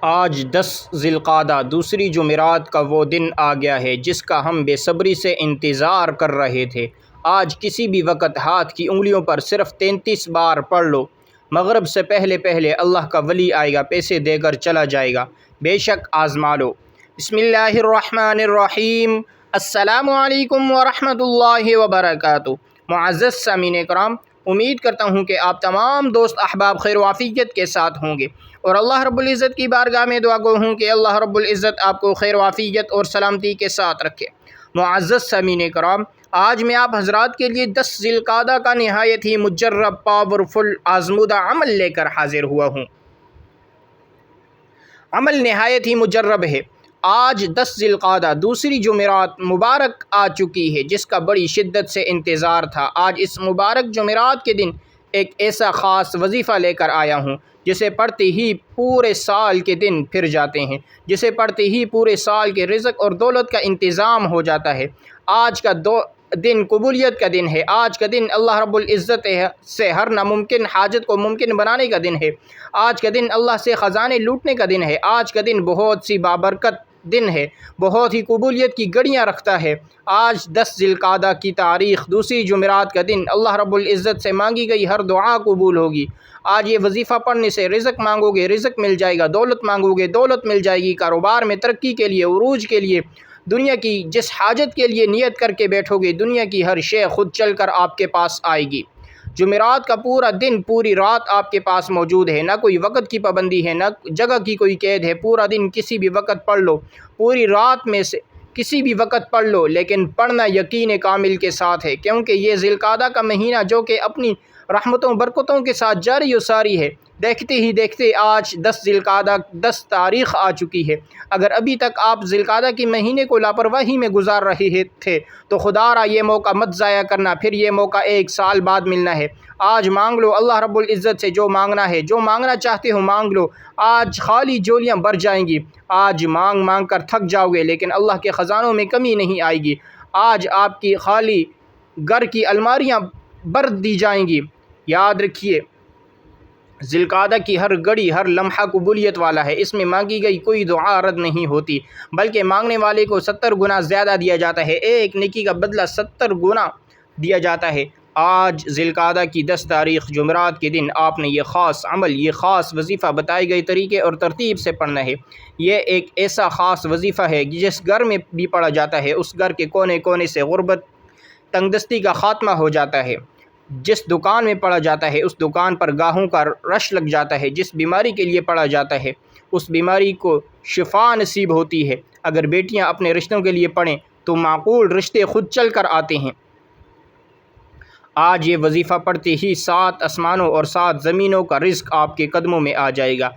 آج 10 ذی القعدہ دوسری جمعرات کا وہ دن آ گیا ہے جس کا ہم بے صبری سے انتظار کر رہے تھے۔ آج کسی بھی وقت ہاتھ کی انگلیوں پر صرف 33 بار پڑھ لو۔ مغرب سے پہلے پہلے اللہ کا ولی آئے گا، پیسے دے کر چلا جائے گا، بے شک آزما لو۔ بسم اللہ الرحمن الرحیم۔ السلام علیکم ورحمۃ اللہ وبرکاتہ۔ معزز سامعین کرام، امید کرتا ہوں کہ آپ تمام دوست احباب خیر و عافیت کے ساتھ ہوں گے، اور اللہ رب العزت کی بارگاہ میں دعا گو ہوں کہ اللہ رب العزت آپ کو خیر و عافیت اور سلامتی کے ساتھ رکھے۔ معزز سامعین کرام، آج میں آپ حضرات کے لیے 10 ذی القعدہ کا نہایت ہی مجرب، پاورفل، آزمودہ عمل لے کر حاضر ہوا ہوں۔ عمل نہایت ہی مجرب ہے۔ آج 10 ذی القعدہ دوسری جمعرات مبارک آ چکی ہے جس کا بڑی شدت سے انتظار تھا۔ آج اس مبارک جمعرات کے دن ایک ایسا خاص وظیفہ لے کر آیا ہوں جسے پڑھتے ہی پورے سال کے دن پھر جاتے ہیں، جسے پڑھتے ہی پورے سال کے رزق اور دولت کا انتظام ہو جاتا ہے۔ آج کا دن قبولیت کا دن ہے۔ آج کا دن اللہ رب العزت سے ہر ناممکن حاجت کو ممکن بنانے کا دن ہے۔ آج کا دن اللہ سے خزانے لوٹنے کا دن ہے۔ آج کا دن بہت سی بابرکت دن ہے، بہت ہی قبولیت کی گڑیاں رکھتا ہے۔ آج 10 ذی القعدہ کی تاریخ دوسری جمعرات کا دن اللہ رب العزت سے مانگی گئی ہر دعا قبول ہوگی۔ آج یہ وظیفہ پڑھنے سے رزق مانگو گے، رزق مل جائے گا، دولت مانگو گے، دولت مل جائے گی، کاروبار میں ترقی کے لیے، عروج کے لیے، دنیا کی جس حاجت کے لیے نیت کر کے بیٹھو گے، دنیا کی ہر شے خود چل کر آپ کے پاس آئے گی۔ جمعرات کا پورا دن، پوری رات آپ کے پاس موجود ہے، نہ کوئی وقت کی پابندی ہے، نہ جگہ کی کوئی قید ہے۔ پورا دن کسی بھی وقت پڑھ لو، پوری رات میں سے کسی بھی وقت پڑھ لو، لیکن پڑھنا یقین کامل کے ساتھ ہے، کیونکہ یہ ذی القعدہ کا مہینہ جو کہ اپنی رحمتوں برکتوں کے ساتھ جاری و ساری ہے، دیکھتے ہی دیکھتے آج 10 ذی القعدہ 10 تاریخ آ چکی ہے۔ اگر ابھی تک آپ ذی القعدہ کے مہینے کو لاپرواہی میں گزار رہے تھے تو خدا را یہ موقع مت ضائع کرنا، پھر یہ موقع 1 سال بعد ملنا ہے۔ آج مانگ لو اللہ رب العزت سے جو مانگنا ہے، جو مانگنا چاہتے ہو مانگ لو۔ آج خالی جولیاں بھر جائیں گی۔ آج مانگ مانگ کر تھک جاؤ گے لیکن اللہ کے خزانوں میں کمی نہیں آئے گی۔ آج آپ کی خالی گھر کی الماریاں بھر دی جائیں گی۔ یاد رکھیے، ذی القعدہ کی ہر گھڑی، ہر لمحہ قبولیت والا ہے۔ اس میں مانگی گئی کوئی دعا رد نہیں ہوتی، بلکہ مانگنے والے کو 70 گنا زیادہ دیا جاتا ہے، ایک نیکی کا بدلہ 70 گنا دیا جاتا ہے۔ آج ذی القعدہ کی 10 تاریخ جمعرات کے دن آپ نے یہ خاص عمل، یہ خاص وظیفہ بتائے گئے طریقے اور ترتیب سے پڑھنا ہے۔ یہ ایک ایسا خاص وظیفہ ہے جس گھر میں بھی پڑھا جاتا ہے اس گھر کے کونے کونے سے غربت، تنگدستی کا خاتمہ ہو جاتا ہے۔ جس دکان میں پڑھا جاتا ہے اس دکان پر گاہکوں کا رش لگ جاتا ہے۔ جس بیماری کے لیے پڑھا جاتا ہے اس بیماری کو شفا نصیب ہوتی ہے۔ اگر بیٹیاں اپنے رشتوں کے لیے پڑھیں تو معقول رشتے خود چل کر آتے ہیں۔ آج یہ وظیفہ پڑھتے ہی 7 آسمانوں اور 7 زمینوں کا رزق آپ کے قدموں میں آ جائے گا۔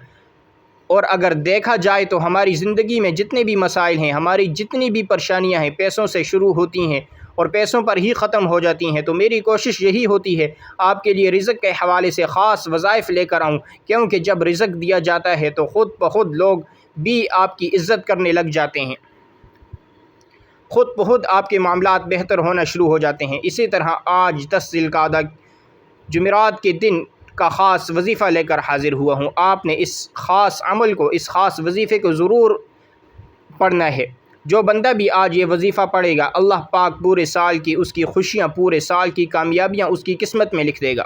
اور اگر دیکھا جائے تو ہماری زندگی میں جتنے بھی مسائل ہیں، ہماری جتنی بھی پریشانیاں ہیں، پیسوں سے شروع ہوتی ہیں اور پیسوں پر ہی ختم ہو جاتی ہیں۔ تو میری کوشش یہی ہوتی ہے آپ کے لیے رزق کے حوالے سے خاص وظائف لے کر آؤں، کیونکہ جب رزق دیا جاتا ہے تو خود بخود لوگ بھی آپ کی عزت کرنے لگ جاتے ہیں، خود بخود آپ کے معاملات بہتر ہونا شروع ہو جاتے ہیں۔ اسی طرح آج 10 ذی القعدہ جمعرات کے دن کا خاص وظیفہ لے کر حاضر ہوا ہوں۔ آپ نے اس خاص عمل کو، اس خاص وظیفے کو ضرور پڑھنا ہے۔ جو بندہ بھی آج یہ وظیفہ پڑھے گا، اللہ پاک پورے سال کی اس کی خوشیاں، پورے سال کی کامیابیاں اس کی قسمت میں لکھ دے گا۔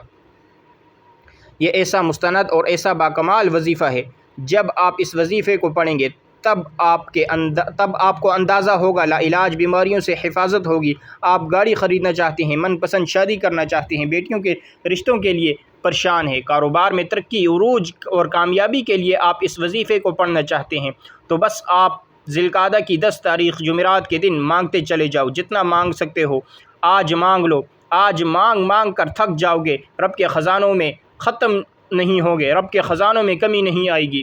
یہ ایسا مستند اور ایسا باکمال وظیفہ ہے، جب آپ اس وظیفے کو پڑھیں گے تب آپ کو اندازہ ہوگا لا علاج بیماریوں سے حفاظت ہوگی۔ آپ گاڑی خریدنا چاہتے ہیں، من پسند شادی کرنا چاہتے ہیں، بیٹیوں کے رشتوں کے لیے پریشان ہیں، کاروبار میں ترقی، عروج اور کامیابی کے لیے آپ اس وظیفے کو پڑھنا چاہتے ہیں، تو بس آپ ذی القعدہ کی 10 تاریخ جمعرات کے دن مانگتے چلے جاؤ، جتنا مانگ سکتے ہو آج مانگ لو۔ آج مانگ مانگ کر تھک جاؤ گے، رب کے خزانوں میں ختم نہیں ہوگے، رب کے خزانوں میں کمی نہیں آئے گی،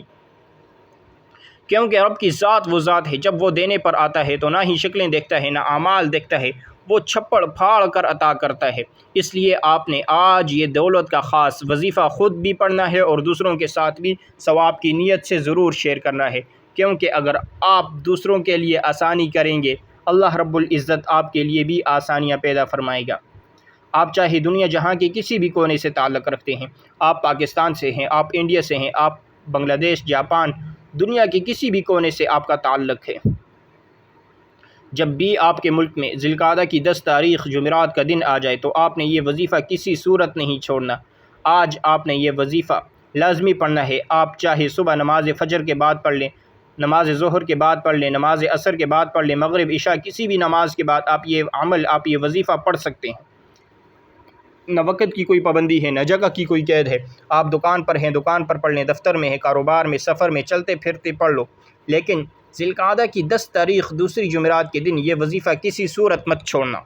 کیونکہ رب کی ذات وہ ذات ہے، جب وہ دینے پر آتا ہے تو نہ ہی شکلیں دیکھتا ہے، نہ اعمال دیکھتا ہے، وہ چھپڑ پھاڑ کر عطا کرتا ہے۔ اس لیے آپ نے آج یہ دولت کا خاص وظیفہ خود بھی پڑھنا ہے اور دوسروں کے ساتھ بھی ثواب کی نیت سے ضرور شیئر کرنا ہے، کیونکہ اگر آپ دوسروں کے لیے آسانی کریں گے، اللہ رب العزت آپ کے لیے بھی آسانیاں پیدا فرمائے گا۔ آپ چاہے دنیا جہاں کے کسی بھی کونے سے تعلق رکھتے ہیں، آپ پاکستان سے ہیں، آپ انڈیا سے ہیں، آپ بنگلہ دیش، جاپان، دنیا کے کسی بھی کونے سے آپ کا تعلق ہے، جب بھی آپ کے ملک میں ذی القعدہ کی 10 تاریخ جمعرات کا دن آ جائے تو آپ نے یہ وظیفہ کسی صورت نہیں چھوڑنا۔ آج آپ نے یہ وظیفہ لازمی پڑھنا ہے۔ آپ چاہے صبح نماز فجر کے بعد پڑھ لیں، نماز ظہر کے بعد پڑھ لیں، نماز عصر کے بعد پڑھ لیں، مغرب عشاء کسی بھی نماز کے بعد آپ یہ وظیفہ پڑھ سکتے ہیں۔ نہ وقت کی کوئی پابندی ہے، نہ جگہ کی کوئی قید ہے۔ آپ دکان پر ہیں، دکان پر پڑھ لیں، دفتر میں ہیں، کاروبار میں، سفر میں، چلتے پھرتے پڑھ لو، لیکن ذی القعدہ کی 10 تاریخ دوسری جمعرات کے دن یہ وظیفہ کسی صورت مت چھوڑنا۔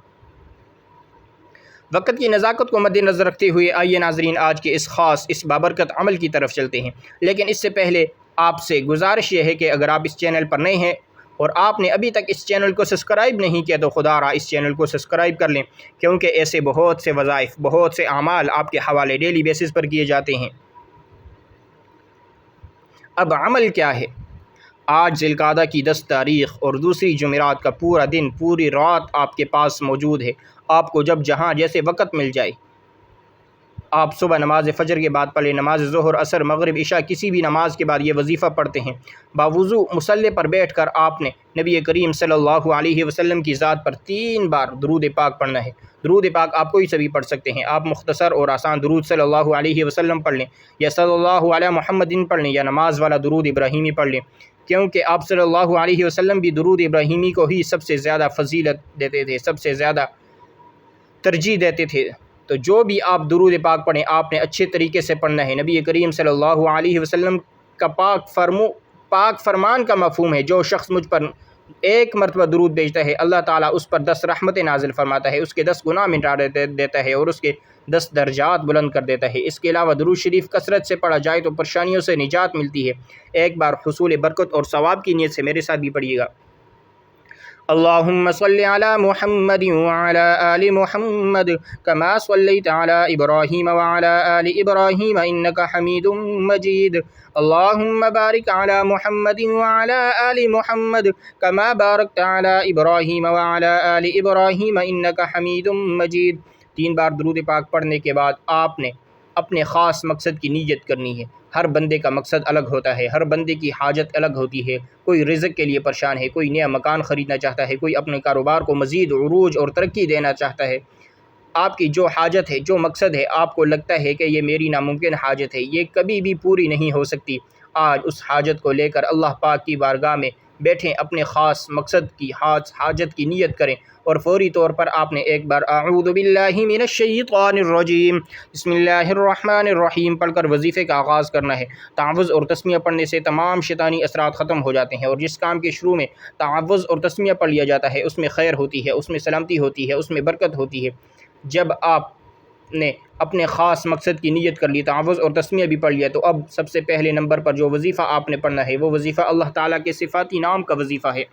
وقت کی نزاکت کو مد نظر رکھتے ہوئے آئیے ناظرین آج کے اس بابرکت عمل کی طرف چلتے ہیں، لیکن اس سے پہلے آپ سے گزارش یہ ہے کہ اگر آپ اس چینل پر نئے ہیں اور آپ نے ابھی تک اس چینل کو سبسکرائب نہیں کیا تو خدا را اس چینل کو سبسکرائب کر لیں، کیونکہ ایسے بہت سے وظائف، بہت سے اعمال آپ کے حوالے ڈیلی بیسس پر کیے جاتے ہیں۔ اب عمل کیا ہے؟ آج ذی القعدہ کی 10 تاریخ اور دوسری جمعرات کا پورا دن، پوری رات آپ کے پاس موجود ہے۔ آپ کو جب جہاں جیسے وقت مل جائے آپ صبح نماز فجر کے بعد پڑھیں، نماز ظہر، عصر، مغرب، عشاء کسی بھی نماز کے بعد یہ وظیفہ پڑھتے ہیں۔ باوضو مصلی پر بیٹھ کر آپ نے نبی کریم صلی اللہ علیہ وسلم کی ذات پر 3 بار درود پاک پڑھنا ہے۔ درود پاک آپ کوئی سے بھی پڑھ سکتے ہیں۔ آپ مختصر اور آسان درود صلی اللہ علیہ وسلم پڑھ لیں، یا صلی اللہ علیہ محمد پڑھ لیں، یا نماز والا درود ابراہیمی پڑھ لیں، کیونکہ آپ صلی اللہ علیہ وسلم بھی درود ابراہیمی کو ہی سب سے زیادہ فضیلت دیتے تھے، سب سے زیادہ ترجیح دیتے تھے۔ تو جو بھی آپ درود پاک پڑھیں آپ نے اچھے طریقے سے پڑھنا ہے۔ نبی کریم صلی اللہ علیہ وسلم کا پاک فرمان کا مفہوم ہے، جو شخص مجھ پر 1 مرتبہ درود بھیجتا ہے اللہ تعالیٰ اس پر 10 رحمتیں نازل فرماتا ہے، اس کے 10 گناہ مٹا دیتا ہے اور اس کے 10 درجات بلند کر دیتا ہے۔ اس کے علاوہ درود شریف کثرت سے پڑھا جائے تو پریشانیوں سے نجات ملتی ہے۔ ایک بار حصول برکت اور ثواب کی نیت سے میرے ساتھ بھی پڑھیے گا۔ اللهم صل على محمد وعلى آل محمد كما صليت على إبراهيم وعلى آل إبراهيم إنك حميد مجيد اللهم بارك على محمد وعلى آل محمد كما باركت على إبراهيم وعلى آل إبراهيم إنك حميد مجيد۔ 3 بار درود پاک پڑھنے کے بعد آپ نے اپنے خاص مقصد کی نیت کرنی ہے۔ ہر بندے کا مقصد الگ ہوتا ہے، ہر بندے کی حاجت الگ ہوتی ہے۔ کوئی رزق کے لیے پریشان ہے، کوئی نیا مکان خریدنا چاہتا ہے، کوئی اپنے کاروبار کو مزید عروج اور ترقی دینا چاہتا ہے۔ آپ کی جو حاجت ہے، جو مقصد ہے، آپ کو لگتا ہے کہ یہ میری ناممکن حاجت ہے، یہ کبھی بھی پوری نہیں ہو سکتی، آج اس حاجت کو لے کر اللہ پاک کی بارگاہ میں بیٹھیں، اپنے خاص مقصد کی حاجت کی نیت کریں اور فوری طور پر آپ نے ایک بار اعوذ باللہ من الشیطان الرجیم بسم اللہ الرحمن الرحیم پڑھ کر وظیفے کا آغاز کرنا ہے۔ تعوذ اور تسمیہ پڑھنے سے تمام شیطانی اثرات ختم ہو جاتے ہیں، اور جس کام کے شروع میں تعوذ اور تسمیہ پڑھ لیا جاتا ہے اس میں خیر ہوتی ہے، اس میں سلامتی ہوتی ہے، اس میں برکت ہوتی ہے۔ جب آپ نے اپنے خاص مقصد کی نیت کر لی، تعوذ اور تسمیہ بھی پڑھ لیا، تو اب سب سے پہلے نمبر پر جو وظیفہ آپ نے پڑھنا ہے وہ وظیفہ اللہ تعالیٰ کے صفاتی نام کا وظیفہ ہے۔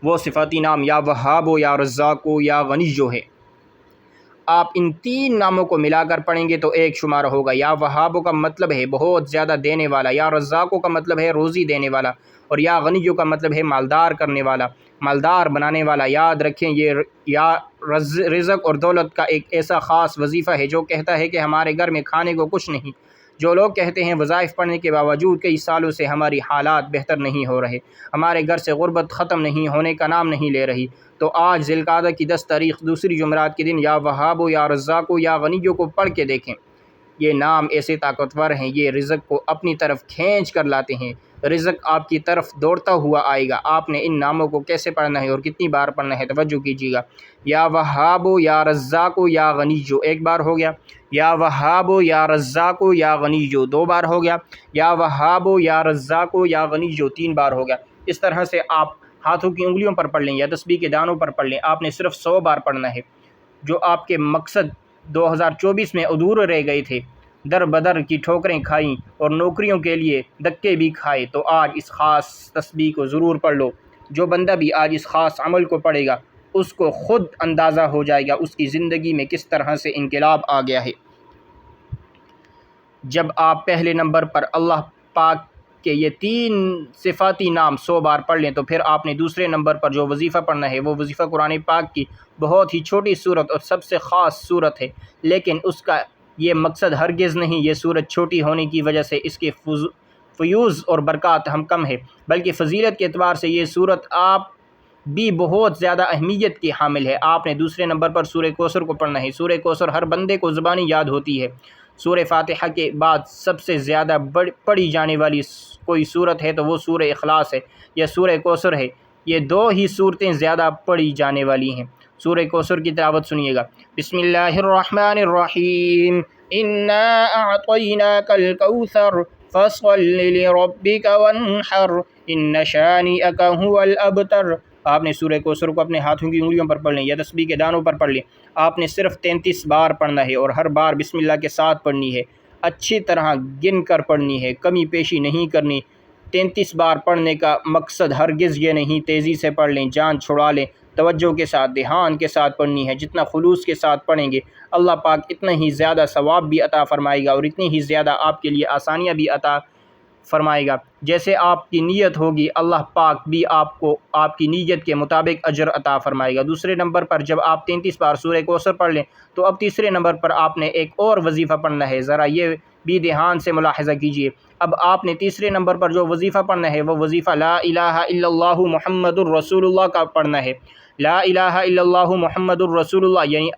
وہ صفاتی نام یا وہاب و یا رزاق و یا غنی جو ہے، آپ ان 3 ناموں کو ملا کر پڑھیں گے تو ایک شمار ہوگا۔ یا وہاب کا مطلب ہے بہت زیادہ دینے والا، یا رزاق کا مطلب ہے روزی دینے والا، اور یا غنی کا مطلب ہے مالدار کرنے والا، مالدار بنانے والا۔ یاد رکھیں یہ یا رزق اور دولت کا ایک ایسا خاص وظیفہ ہے جو کہتا ہے کہ ہمارے گھر میں کھانے کو کچھ نہیں۔ جو لوگ کہتے ہیں وظائف پڑھنے کے باوجود کئی سالوں سے ہماری حالات بہتر نہیں ہو رہے، ہمارے گھر سے غربت ختم نہیں ہونے کا نام نہیں لے رہی، تو آج ذی القعدہ کی 10 تاریخ دوسری جمعرات کے دن یا وہاب یا رزاق یا غنی کو پڑھ کے دیکھیں۔ یہ نام ایسے طاقتور ہیں، یہ رزق کو اپنی طرف کھینچ کر لاتے ہیں، رزق آپ کی طرف دوڑتا ہوا آئے گا۔ آپ نے ان ناموں کو کیسے پڑھنا ہے اور کتنی بار پڑھنا ہے توجہ کیجیے گا۔ یا وہاب یا رزاق یا غنی جو 1 بار ہو گیا، یا وہاب یا رزاق یا غنی جو 2 بار ہو گیا، یا وہاب یا رزاق یا غنی جو 3 بار ہو گیا۔ اس طرح سے آپ ہاتھوں کی انگلیوں پر پڑھ لیں یا تسبیح کے دانوں پر پڑھ لیں، آپ نے صرف 100 بار پڑھنا ہے۔ جو آپ کے مقصد 2024 میں ادھورے رہ گئے تھے، در بدر کی ٹھوکریں کھائیں اور نوکریوں کے لیے دھکے بھی کھائے، تو آج اس خاص تسبیح کو ضرور پڑھ لو۔ جو بندہ بھی آج اس خاص عمل کو پڑھے گا اس کو خود اندازہ ہو جائے گا اس کی زندگی میں کس طرح سے انقلاب آ گیا ہے۔ جب آپ پہلے نمبر پر اللہ پاک کہ یہ 3 صفاتی نام 100 بار پڑھ لیں، تو پھر آپ نے دوسرے نمبر پر جو وظیفہ پڑھنا ہے وہ وظیفہ قرآن پاک کی بہت ہی چھوٹی صورت اور سب سے خاص صورت ہے، لیکن اس کا یہ مقصد ہرگز نہیں یہ صورت چھوٹی ہونے کی وجہ سے اس کے فیوز اور برکات ہم کم ہے، بلکہ فضیلت کے اعتبار سے یہ صورت آپ بھی بہت زیادہ اہمیت کی حامل ہے۔ آپ نے دوسرے نمبر پر سورہ کوثر کو پڑھنا ہے۔ سورہ کوثر ہر بندے کو زبانی یاد ہوتی ہے۔ سورہ فاتحہ کے بعد سب سے زیادہ پڑھی جانے والی کوئی صورت ہے تو وہ سورہ اخلاص ہے یا سورہ کوثر ہے۔ یہ دو ہی صورتیں زیادہ پڑھی جانے والی ہیں۔ سورہ کوثر کی تلاوت سنیے گا۔ بسم اللہ الرحمن الرحیم، انا اعطیناک الکوثر فصل لربک وانحر ان شانئک هو الابتر۔ آپ نے سورہ کوثر کو اپنے ہاتھوں کی انگلیوں پر پڑھ لیں یا تسبیح کے دانوں پر پڑھ لیں۔ آپ نے صرف 33 بار پڑھنا ہے اور ہر بار بسم اللہ کے ساتھ پڑھنی ہے، اچھی طرح گن کر پڑھنی ہے، کمی پیشی نہیں کرنی۔ 33 بار پڑھنے کا مقصد ہرگز یہ نہیں تیزی سے پڑھ لیں، جان چھڑا لیں، توجہ کے ساتھ دھیان کے ساتھ پڑھنی ہے۔ جتنا خلوص کے ساتھ پڑھیں گے اللہ پاک اتنا ہی زیادہ ثواب بھی عطا فرمائے گا اور اتنی ہی زیادہ آپ کے لیے آسانیاں بھی عطا فرمائے گا۔ جیسے آپ کی نیت ہوگی اللہ پاک بھی آپ کو آپ کی نیت کے مطابق اجر عطا فرمائے گا۔ دوسرے نمبر پر جب آپ 33 بار سورہ کوثر پڑھ لیں تو اب تیسرے نمبر پر آپ نے ایک اور وظیفہ پڑھنا ہے، ذرا یہ بھی دھیان سے ملاحظہ کیجئے۔ اب آپ نے تیسرے نمبر پر جو وظیفہ پڑھنا ہے وہ وظیفہ لا الہ الا اللہ محمد الرسول اللہ کا پڑھنا ہے۔ لا الہ الا اللہ محمد الرسول اللہ یعنی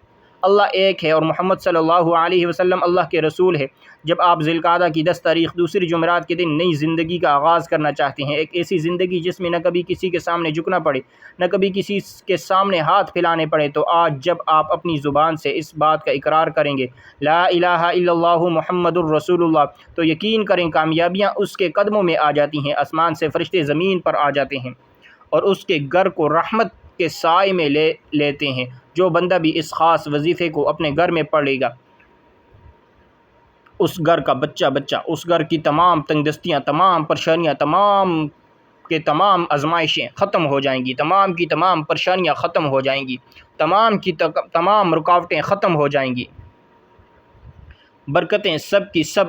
اللہ ایک ہے اور محمد صلی اللہ علیہ وسلم اللہ کے رسول ہے۔ جب آپ ذی القعدہ کی 10 تاریخ دوسری جمعرات کے دن نئی زندگی کا آغاز کرنا چاہتے ہیں، ایک ایسی زندگی جس میں نہ کبھی کسی کے سامنے جھکنا پڑے، نہ کبھی کسی کے سامنے ہاتھ پھیلانے پڑے، تو آج جب آپ اپنی زبان سے اس بات کا اقرار کریں گے لا الہ الا اللہ محمد الرسول اللہ، تو یقین کریں کامیابیاں اس کے قدموں میں آ جاتی ہیں، آسمان سے فرشتے زمین پر آ جاتے ہیں اور اس کے گھر کو رحمت کے سائے میں لے لیتے ہیں۔ جو بندہ بھی اس خاص وظیفے کو اپنے گھر میں پڑھے گا اس گھر کا بچہ اس گھر کی تمام تنگ دستیاں، تمام پریشانیاں، تمام آزمائشیں ختم ہو جائیں گی، تمام کی تمام پریشانیاں ختم ہو جائیں گی، تمام رکاوٹیں ختم ہو جائیں گی، برکتیں سب کی سب،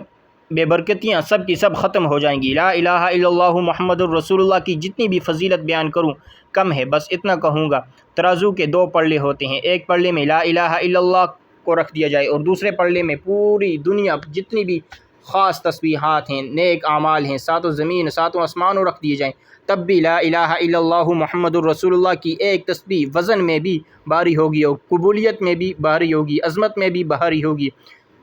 بے برکتیاں سب کی سب ختم ہو جائیں گی۔ لا الہ الا اللہ محمد الرسول اللہ کی جتنی بھی فضیلت بیان کروں کم ہے، بس اتنا کہوں گا۔ ترازو کے 2 پلڑے ہوتے ہیں، ایک پلڑے میں لا الہ الا اللہ کو رکھ دیا جائے اور دوسرے پلڑے میں پوری دنیا جتنی بھی خاص تسبیحات ہیں، نیک اعمال ہیں، 7 زمین 7 آسمانوں رکھ دیے جائیں، تب بھی لا الہ الا اللہ محمد الرسول اللہ کی ایک تسبیح وزن میں بھی بھاری ہوگی اور قبولیت میں بھی بھاری ہوگی، عظمت میں بھی بھاری ہوگی۔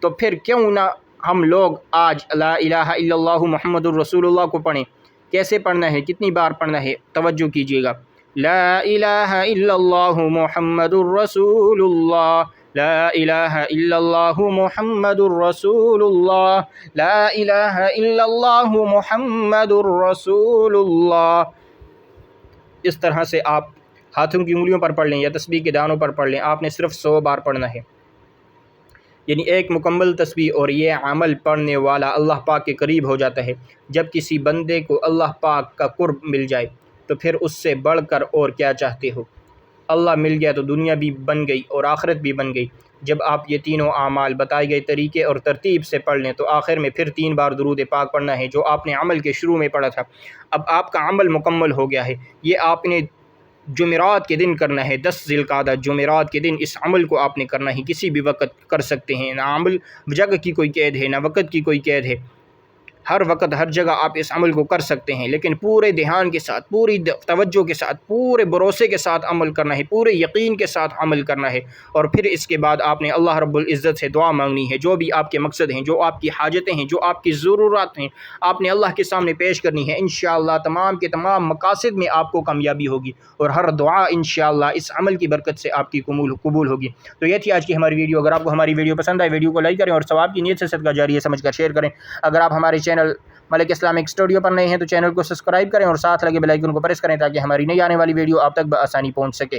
تو پھر کیوں نہ ہم لوگ آج لا الہ الا اللہ محمد الرسول اللہ کو پڑھیں۔ کیسے پڑھنا ہے، کتنی بار پڑھنا ہے، توجہ کیجیے گا۔ لا الہ الا اللہ محمد الرسول اللہ، لا الہ الا اللہ محمد الرسول اللہ، لا الہ الا اللہ محمد الرسول اللہ۔ اس طرح سے آپ ہاتھوں کی انگلیوں پر پڑھ لیں یا تسبیح کے دانوں پر پڑھ لیں، آپ نے صرف 100 بار پڑھنا ہے، یعنی ایک مکمل تسبیح، اور یہ عمل پڑھنے والا اللہ پاک کے قریب ہو جاتا ہے۔ جب کسی بندے کو اللہ پاک کا قرب مل جائے تو پھر اس سے بڑھ کر اور کیا چاہتے ہو۔ اللہ مل گیا تو دنیا بھی بن گئی اور آخرت بھی بن گئی۔ جب آپ یہ تینوں اعمال بتائے گئے طریقے اور ترتیب سے پڑھ لیں تو آخر میں پھر 3 بار درود پاک پڑھنا ہے جو آپ نے عمل کے شروع میں پڑھا تھا۔ اب آپ کا عمل مکمل ہو گیا ہے، یہ آپ نے جمعرات کے دن کرنا ہے، 10 ذی القعدہ جمعرات کے دن اس عمل کو آپ نے کرنا ہے، کسی بھی وقت کر سکتے ہیں، نہ عمل جگہ کی کوئی قید ہے نہ وقت کی کوئی قید ہے، ہر وقت ہر جگہ آپ اس عمل کو کر سکتے ہیں، لیکن پورے دھیان کے ساتھ، پوری توجہ کے ساتھ، پورے بھروسے کے ساتھ عمل کرنا ہے، پورے یقین کے ساتھ عمل کرنا ہے، اور پھر اس کے بعد آپ نے اللہ رب العزت سے دعا مانگنی ہے، جو بھی آپ کے مقصد ہیں، جو آپ کی حاجتیں ہیں، جو آپ کی ضرورات ہیں، آپ نے اللہ کے سامنے پیش کرنی ہے۔ انشاءاللہ تمام کے تمام مقاصد میں آپ کو کامیابی ہوگی اور ہر دعا انشاءاللہ اس عمل کی برکت سے آپ کی قبول ہوگی۔ تو یہ تھی آج کی ہماری ویڈیو۔ اگر آپ کو ہماری ویڈیو پسند آئے ویڈیو کو لائک کریں اور ثواب کی نیت سے صدقہ جاریہ سمجھ کر شیئر کریں۔ اگر آپ ہمارے چینل ملک اسلامک اسٹوڈیو پر نئے ہیں تو چینل کو سبسکرائب کریں اور ساتھ لگے بیل آئیکن کو پریس کریں تاکہ ہماری نئی آنے والی ویڈیو آپ تک بآسانی پہنچ سکے۔